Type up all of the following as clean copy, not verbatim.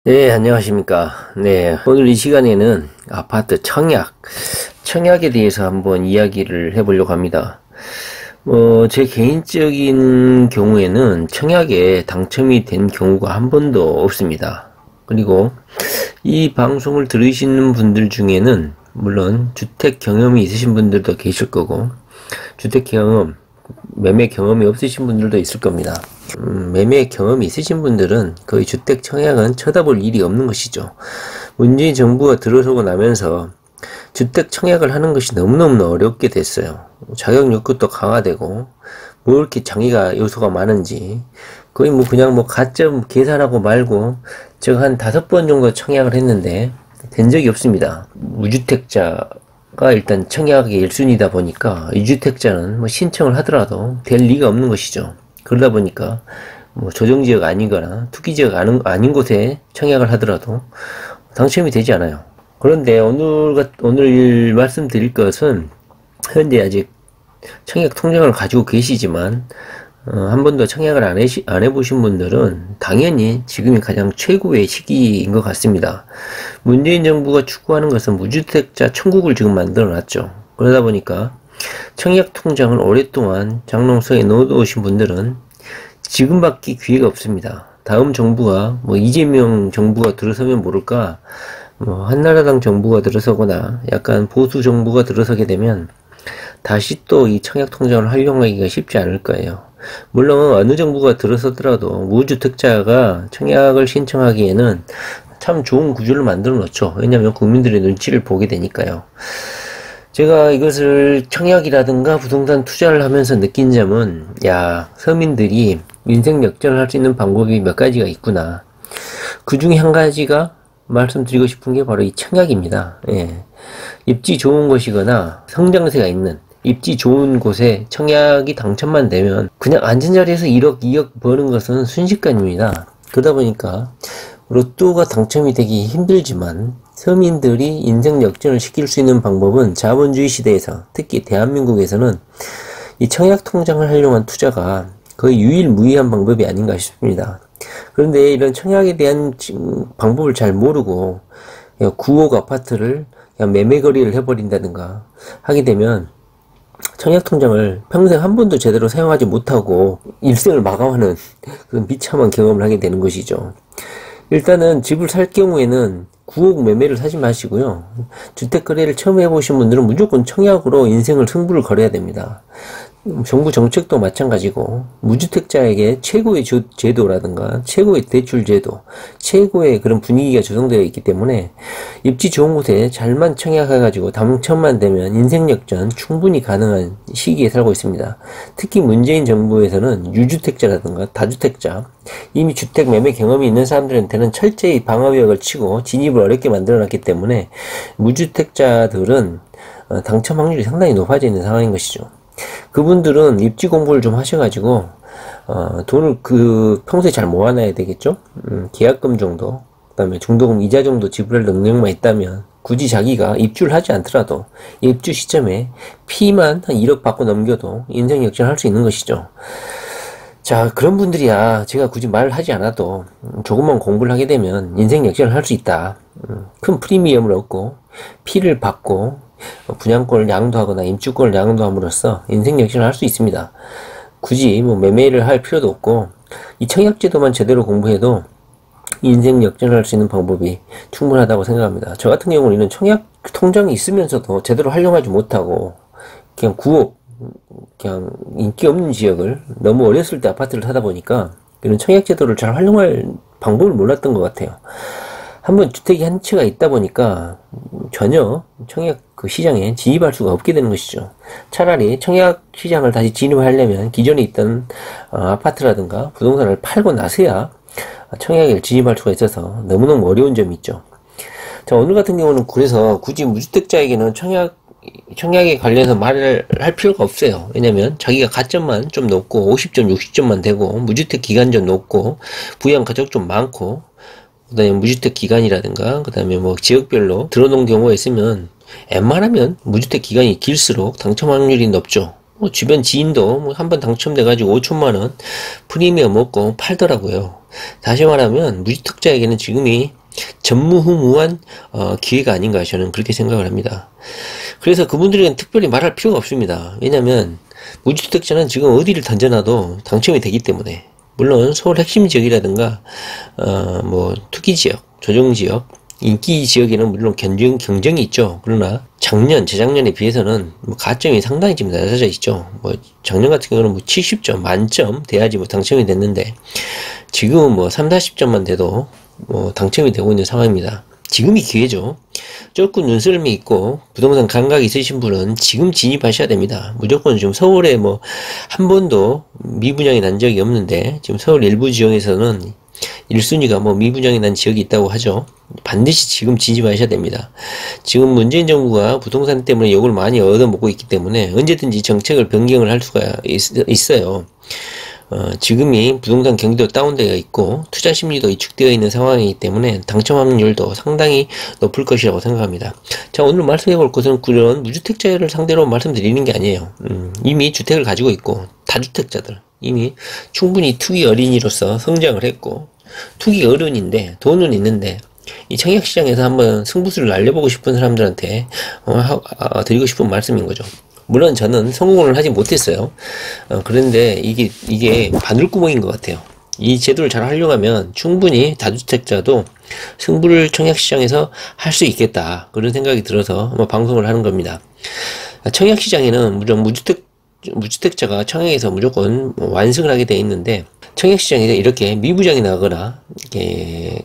네, 안녕하십니까. 네, 오늘 이 시간에는 아파트 청약에 대해서 한번 이야기를 해보려고 합니다. 제 개인적인 경우에는 청약에 당첨이 된 경우가 한 번도 없습니다. 그리고 이 방송을 들으시는 분들 중에는 물론 주택 경험이 있으신 분들도 계실 거고, 매매 경험이 없으신 분들도 있을 겁니다. 매매 경험이 있으신 분들은 거의 주택 청약은 쳐다볼 일이 없는 것이죠. 문재인 정부가 들어서고 나면서 주택 청약을 하는 것이 너무너무 어렵게 됐어요. 자격 요건도 강화되고, 뭐 이렇게 장애가 요소가 많은지, 거의 그냥 가점 계산하고 말고, 제가 한 5번 정도 청약을 했는데, 된 적이 없습니다. 무주택자가 일단 청약의 1순위다 보니까, 이주택자는 신청을 하더라도 될 리가 없는 것이죠. 그러다 보니까, 조정지역 아니거나, 투기지역 아닌 곳에 청약을 하더라도, 당첨이 되지 않아요. 그런데 오늘 말씀드릴 것은 현재 아직 청약 통장을 가지고 계시지만 한 번도 청약을 안 해보신 분들은 당연히 지금이 가장 최고의 시기인 것 같습니다. 문재인 정부가 추구하는 것은 무주택자 천국을 지금 만들어 놨죠. 그러다 보니까 청약 통장을 오랫동안 장롱석에 넣어두신 분들은 지금밖에 기회가 없습니다. 다음 정부가 이재명 정부가 들어서면 모를까, 한나라당 정부가 들어서거나 약간 보수 정부가 들어서게 되면 다시 또 이 청약 통장을 활용하기가 쉽지 않을 거예요. 물론 어느 정부가 들어서더라도 무주택자가 청약을 신청하기에는 참 좋은 구조를 만들어 놓죠. 왜냐하면 국민들의 눈치를 보게 되니까요. 제가 이것을 청약이라든가 부동산 투자를 하면서 느낀 점은, 서민들이 인생 역전을 할 수 있는 방법이 몇 가지가 있구나. 그 중에 한 가지가 말씀드리고 싶은 게 바로 이 청약입니다. 입지 좋은 곳이거나 성장세가 있는 입지 좋은 곳에 청약이 당첨만 되면 그냥 앉은 자리에서 1억, 2억 버는 것은 순식간입니다. 그러다 보니까 로또가 당첨이 되기 힘들지만 서민들이 인생 역전을 시킬 수 있는 방법은 자본주의 시대에서, 특히 대한민국에서는 이 청약 통장을 활용한 투자가 거의 유일무이한 방법이 아닌가 싶습니다. 그런데 이런 청약에 대한 방법을 잘 모르고 9억 아파트를 그냥 매매 거래를 해버린다든가 하게 되면 청약 통장을 평생 한 번도 제대로 사용하지 못하고 일생을 마감하는 그런 비참한 경험을 하게 되는 것이죠. 일단은 집을 살 경우에는 9억 매매를 사지 마시고요. 주택 거래를 처음 해보신 분들은 무조건 청약으로 인생을 승부를 걸어야 됩니다. 정부 정책도 마찬가지고 무주택자에게 최고의 제도라든가 최고의 대출 제도, 최고의 그런 분위기가 조성되어 있기 때문에 입지 좋은 곳에 잘만 청약해가지고 당첨만 되면 인생 역전 충분히 가능한 시기에 살고 있습니다. 특히 문재인 정부에서는 유주택자라든가 다주택자, 이미 주택 매매 경험이 있는 사람들한테는 철저히 방어벽을 치고 진입을 어렵게 만들어놨기 때문에 무주택자들은 당첨 확률이 상당히 높아져 있는 상황인 것이죠. 그분들은 입지 공부를 좀 하셔가지고 돈을 평소에 잘 모아놔야 되겠죠. 계약금 정도, 그 다음에 중도금 이자 정도 지불할 능력만 있다면 굳이 자기가 입주를 하지 않더라도 입주 시점에 피만 한 1억 받고 넘겨도 인생 역전할 수 있는 것이죠. 자, 그런 분들이야 제가 굳이 말을 하지 않아도 조금만 공부를 하게 되면 인생 역전을 할 수 있다. 큰 프리미엄을 얻고 피를 받고 분양권을 양도하거나 임주권을 양도함으로써 인생 역전을 할 수 있습니다. 굳이 매매를 할 필요도 없고 이 청약제도만 제대로 공부해도 인생 역전을 할 수 있는 방법이 충분하다고 생각합니다. 저 같은 경우는 청약 통장이 있으면서도 제대로 활용하지 못하고 그냥 9억, 그냥 인기 없는 지역을 너무 어렸을 때 아파트를 사다 보니까 이런 청약제도를 잘 활용할 방법을 몰랐던 것 같아요. 한번 주택이 한 채가 있다 보니까 전혀 청약 시장에 진입할 수가 없게 되는 것이죠. 차라리 청약 시장을 다시 진입하려면 기존에 있던 아파트라든가 부동산을 팔고 나서야 청약에 진입할 수가 있어서 너무너무 어려운 점이 있죠. 자, 오늘 같은 경우는 그래서 굳이 무주택자에게는 청약에 관련해서 말을 할 필요가 없어요. 왜냐면 자기가 가점만 좀 높고 50점, 60점만 되고 무주택 기간 좀 높고 부양 가족 좀 많고 그 다음에 무주택 기간이라든가 그 다음에 지역별로 들어놓은 경우가 있으면 웬만하면 무주택 기간이 길수록 당첨 확률이 높죠. 뭐 주변 지인도 뭐 한번 당첨돼가지고 5천만원 프리미엄 먹고 팔더라고요. 다시 말하면 무주택자에게는 지금이 전무후무한 기회가 아닌가 저는 그렇게 생각을 합니다. 그래서 그분들에게는 특별히 말할 필요가 없습니다. 왜냐면 무주택자는 지금 어디를 던져놔도 당첨이 되기 때문에. 물론 서울 핵심 지역이라든가 뭐 투기지역, 조정지역, 인기지역에는 물론 경쟁이 있죠. 그러나 재작년에 비해서는 뭐 가점이 상당히 지금 낮아져 있죠. 뭐 작년 같은 경우는 뭐 70점 만점 돼야지 뭐 당첨이 됐는데 지금은 뭐 30-40점만 돼도 뭐 당첨이 되고 있는 상황입니다. 지금이 기회죠. 조금 눈썰미 있고 부동산 감각이 있으신 분은 지금 진입하셔야 됩니다. 무조건 지금 서울에 뭐 한 번도 미분양이 난 적이 없는데 지금 서울 일부 지역에서는 1순위가 뭐 미분양이 난 지역이 있다고 하죠. 반드시 지금 진입하셔야 됩니다. 지금 문재인 정부가 부동산 때문에 욕을 많이 얻어먹고 있기 때문에 언제든지 정책을 변경을 할 수가 있어요. 지금이 부동산 경기도 다운되어 있고 투자 심리도 위축되어 있는 상황이기 때문에 당첨 확률도 상당히 높을 것이라고 생각합니다. 자, 오늘 말씀해 볼 것은 그런 무주택자를 상대로 말씀드리는 게 아니에요. 이미 주택을 가지고 있고 다주택자들 이미 충분히 투기 어린이로서 성장을 했고 투기 어른인데 돈은 있는데 이 청약시장에서 한번 승부수를 날려보고 싶은 사람들한테 드리고 싶은 말씀인 거죠. 물론 저는 성공을 하지 못했어요. 그런데 이게 바늘구멍인 것 같아요. 이 제도를 잘 활용하면 충분히 다주택자도 승부를 청약시장에서 할 수 있겠다. 그런 생각이 들어서 방송을 하는 겁니다. 청약시장에는 무조건 무주택자가 청약에서 무조건 완승을 하게 되어 있는데 청약시장에서 이렇게 미부장이 나거나 이렇게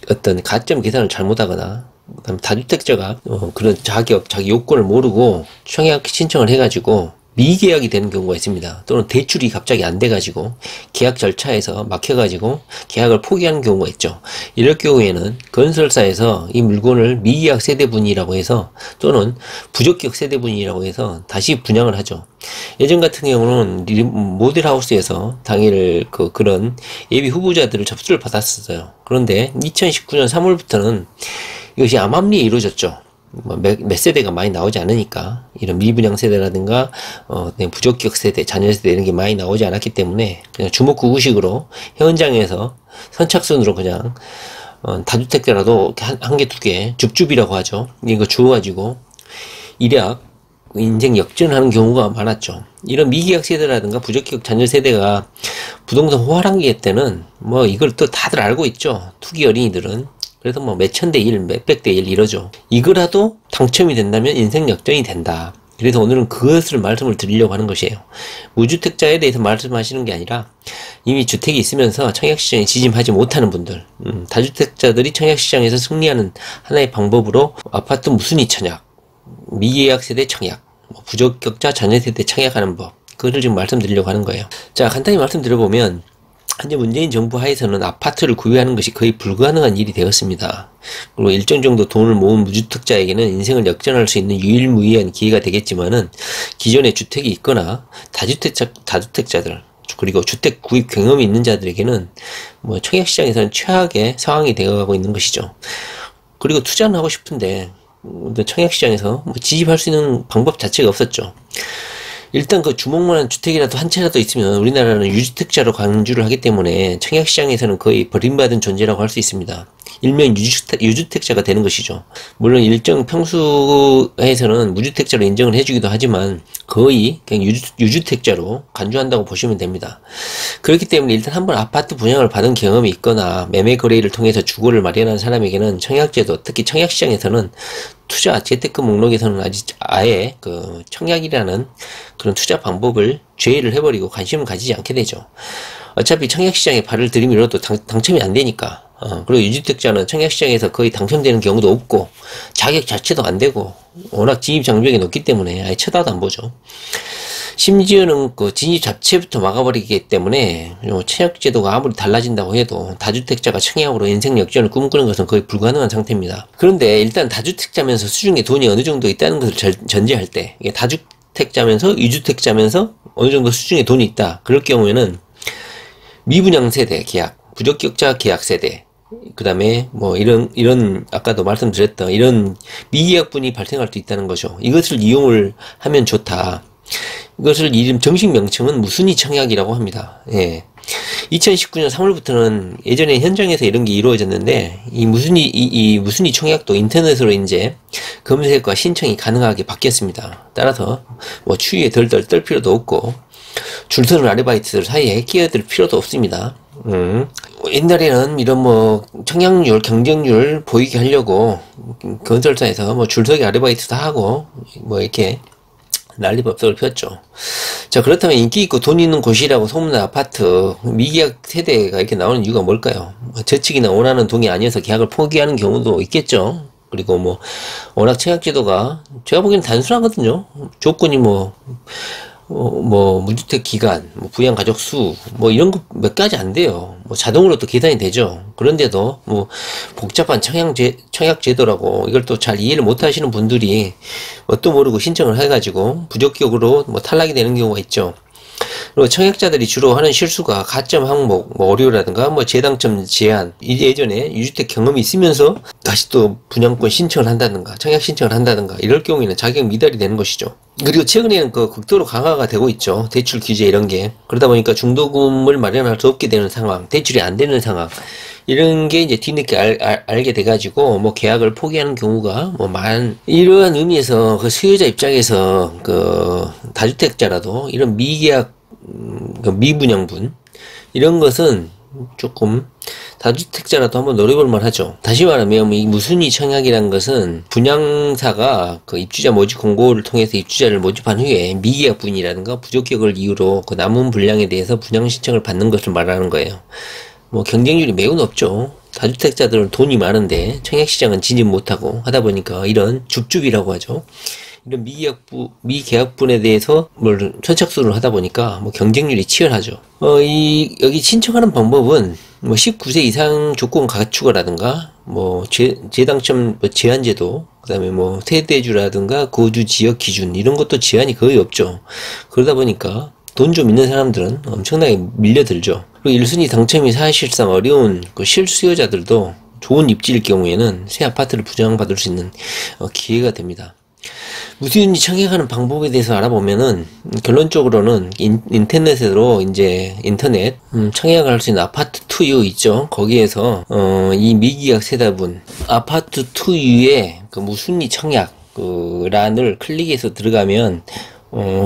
어떤 가점 계산을 잘못하거나 그다음 다주택자가 그런 자기 요건을 모르고 청약 신청을 해가지고 미계약이 되는 경우가 있습니다. 또는 대출이 갑자기 안 돼가지고 계약 절차에서 막혀가지고 계약을 포기하는 경우가 있죠. 이럴 경우에는 건설사에서 이 물건을 미계약 세대분이라고 해서 또는 부적격 세대분이라고 해서 다시 분양을 하죠. 예전 같은 경우는 모델하우스에서 당일 그런 예비 후보자들을 접수를 받았었어요. 그런데 2019년 3월부터는 이것이 암암리에 이루어졌죠. 몇 세대가 많이 나오지 않으니까 이런 미분양 세대라든가 부적격 세대, 자녀 세대 이런 게 많이 나오지 않았기 때문에 그냥 주먹구구식으로 현장에서 선착순으로 그냥 다주택자라도 한 개, 두 개, 줍줍이라고 하죠. 이거 주워가지고 일약 인생 역전하는 경우가 많았죠. 이런 미계약 세대라든가 부적격 자녀 세대가 부동산 호화란기 때는 뭐 이걸 또 다들 알고 있죠. 투기 어린이들은. 그래서 뭐 몇천 대 1, 몇백 대 1 이러죠. 이거라도 당첨이 된다면 인생 역전이 된다. 그래서 오늘은 그것을 말씀을 드리려고 하는 것이에요. 무주택자에 대해서 말씀하시는 게 아니라 이미 주택이 있으면서 청약시장에 진입하지 못하는 분들, 다주택자들이 청약시장에서 승리하는 하나의 방법으로 아파트 무순위 청약, 미계약 세대 청약, 부적격자 자녀 세대 청약하는 법, 그거를 지금 말씀드리려고 하는 거예요. 자, 간단히 말씀드려보면 현재 문재인 정부 하에서는 아파트를 구입하는 것이 거의 불가능한 일이 되었습니다. 그리고 일정 정도 돈을 모은 무주택자에게는 인생을 역전할 수 있는 유일무이한 기회가 되겠지만은 기존에 주택이 있거나 다주택자들 그리고 주택 구입 경험이 있는 자들에게는 뭐 청약시장에서는 최악의 상황이 되어가고 있는 것이죠. 그리고 투자는 하고 싶은데 청약시장에서 뭐 지집할 수 있는 방법 자체가 없었죠. 일단 그 주먹만한 주택이라도 한 채라도 있으면 우리나라는 유주택자로 간주를 하기 때문에 청약시장에서는 거의 버림받은 존재라고 할 수 있습니다. 일명 유주택자가 되는 것이죠. 물론 일정 평수에서는 무주택자로 인정을 해주기도 하지만 거의 그냥 유주택자로 간주한다고 보시면 됩니다. 그렇기 때문에 일단 한번 아파트 분양을 받은 경험이 있거나 매매 거래를 통해서 주거를 마련한 사람에게는 청약제도, 특히 청약시장에서는 투자 재테크 목록에서는 아예 그 청약이라는 그런 투자 방법을 제외를 해버리고 관심을 가지지 않게 되죠. 어차피 청약시장에 발을 들이밀어도 당첨이 안 되니까. 그리고 유주택자는 청약시장에서 거의 당첨되는 경우도 없고 자격 자체도 안 되고 워낙 진입 장벽이 높기 때문에 아예 쳐다도 안 보죠. 심지어는 그 진입 자체부터 막아버리기 때문에 청약제도가 아무리 달라진다고 해도 다주택자가 청약으로 인생 역전을 꿈꾸는 것은 거의 불가능한 상태입니다. 그런데 일단 다주택자면서 수중에 돈이 어느 정도 있다는 것을 전제할 때, 이게 다주택자면서 유주택자면서 어느 정도 수중에 돈이 있다. 그럴 경우에는 미분양 세대 계약, 부적격자 계약 세대, 그 다음에 뭐 이런 아까도 말씀드렸던 이런 미계약분이 발생할 수 있다는 거죠. 이것을 이용을 하면 좋다. 이것을 이름 정식 명칭은 무순위 청약이라고 합니다. 예. 2019년 3월부터는 예전에 현장에서 이런 게 이루어졌는데 이 무순위 청약도 인터넷으로 이제 검색과 신청이 가능하게 바뀌었습니다. 따라서 뭐 추위에 덜덜 떨 필요도 없고 줄 서는 아르바이트들 사이에 끼어들 필요도 없습니다. 옛날에는 이런 뭐 청약률, 경쟁률 보이게 하려고 건설사에서 뭐 줄서기 아르바이트도 하고 뭐 이렇게 난리법석을 폈죠. 자, 그렇다면 인기 있고 돈 있는 곳이라고 소문난 아파트 미계약 세대가 이렇게 나오는 이유가 뭘까요? 저축이나 원하는 돈이 아니어서 계약을 포기하는 경우도 있겠죠. 그리고 뭐 워낙 청약 제도가 제가 보기에는 단순하거든요. 조건이 뭐 무주택 기간, 뭐 부양 가족 수, 뭐 이런 거 몇 가지 안 돼요. 뭐 자동으로 또 계산이 되죠. 그런데도 뭐 복잡한 청약 제도라고 이걸 또 잘 이해를 못 하시는 분들이 뭣도 모르고 신청을 해가지고 부적격으로 뭐 탈락이 되는 경우가 있죠. 그리고 청약자들이 주로 하는 실수가 가점 항목, 뭐 오류라든가 뭐 재당첨 제한, 예전에 유주택 경험이 있으면서 다시 또 분양권 신청을 한다든가 청약 신청을 한다든가 이럴 경우에는 자격 미달이 되는 것이죠. 그리고 최근에는 그 극도로 강화가 되고 있죠. 대출 규제 이런 게. 그러다 보니까 중도금을 마련할 수 없게 되는 상황, 대출이 안 되는 상황, 이런 게 이제 뒤늦게 알게 돼가지고 뭐 계약을 포기하는 경우가 뭐 이러한 의미에서 그 수요자 입장에서 그 다주택자라도 이런 미계약, 그 미분양분 이런 것은 조금 다주택자라도 한번 노려볼 만하죠. 다시 말하면 이 무순위 청약이란 것은 분양사가 그 입주자 모집 공고를 통해서 입주자를 모집한 후에 미계약분이라든가 부적격을 이유로 그 남은 분량에 대해서 분양 신청을 받는 것을 말하는 거예요. 뭐 경쟁률이 매우 높죠. 다주택자들은 돈이 많은데 청약시장은 진입 못하고 하다 보니까 이런 줍줍이라고 하죠. 이런 미계약분에 대해서 뭘 선착순을 하다 보니까 뭐 경쟁률이 치열하죠. 여기 신청하는 방법은 뭐 19세 이상 조건 갖추고라든가 뭐 재당첨 제한제도, 그 다음에 뭐 세대주라든가 거주 지역 기준 이런 것도 제한이 거의 없죠. 그러다 보니까 돈 좀 있는 사람들은 엄청나게 밀려들죠. 그리고 1순위 당첨이 사실상 어려운 그 실수요자들도 좋은 입지일 경우에는 새 아파트를 분양받을 수 있는 기회가 됩니다. 무순위 청약하는 방법에 대해서 알아보면은 결론적으로는 인터넷으로 이제 인터넷 청약을 할 수 있는 아파트 투유 있죠. 거기에서 이 미계약 세대분 아파트 투유의 그 무순위 청약 그 란을 클릭해서 들어가면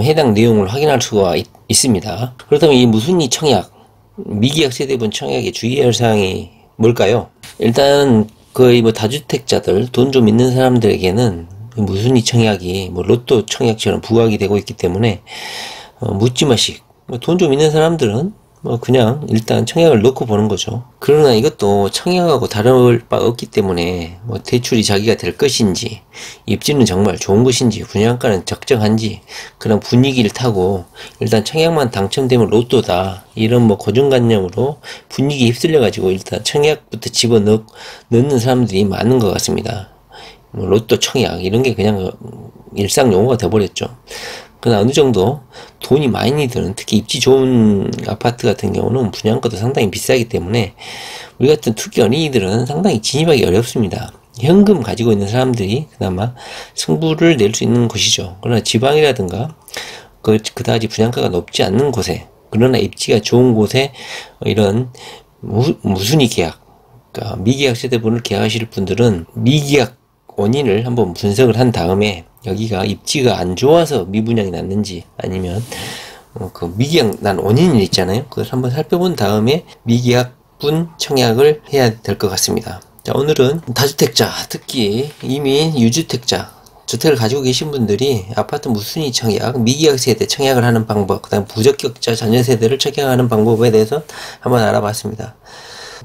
해당 내용을 확인할 수가 있습니다. 그렇다면 이 무순위 청약, 미계약 세대분 청약에 주의해야 할 사항이 뭘까요? 일단 거의 뭐 다주택자들, 돈 좀 있는 사람들에게는 무순위 청약이 뭐 로또 청약처럼 부각이 되고 있기 때문에 묻지마식, 돈 좀 있는 사람들은 뭐 그냥 일단 청약을 넣고 보는 거죠. 그러나 이것도 청약하고 다를 바 없기 때문에 뭐 대출이 자기가 될 것인지, 입지는 정말 좋은 것인지, 분양가는 적정한지, 그런 분위기를 타고 일단 청약만 당첨되면 로또다 이런 뭐 고정관념으로 분위기에 휩쓸려 가지고 일단 청약부터 집어넣는 사람들이 많은 것 같습니다. 뭐 로또 청약 이런 게 그냥 일상 용어가 돼버렸죠. 그러나 어느 정도 돈이 많이 드는, 특히 입지 좋은 아파트 같은 경우는 분양가도 상당히 비싸기 때문에 우리 같은 투기 어린이들은 상당히 진입하기 어렵습니다. 현금 가지고 있는 사람들이 그나마 승부를 낼 수 있는 곳이죠. 그러나 지방이라든가 그다지 분양가가 높지 않는 곳에, 그러나 입지가 좋은 곳에 이런 무순위 계약, 그러니까 미계약 세대분을 계약하실 분들은 미계약 원인을 한번 분석을 한 다음에 여기가 입지가 안 좋아서 미분양이 났는지 아니면 그 미계약 난 원인이 있잖아요. 그걸 한번 살펴본 다음에 미계약분 청약을 해야 될 것 같습니다. 자, 오늘은 다주택자, 특히 이미 유주택자, 주택을 가지고 계신 분들이 아파트 무순위 청약, 미계약 세대 청약을 하는 방법, 그 다음 부적격자 자녀 세대를 청약하는 방법에 대해서 한번 알아봤습니다.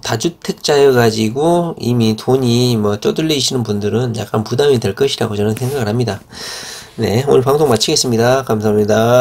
다주택자여가지고 이미 돈이 뭐 쪼들리시는 분들은 약간 부담이 될 것이라고 저는 생각을 합니다. 네, 오늘 방송 마치겠습니다. 감사합니다.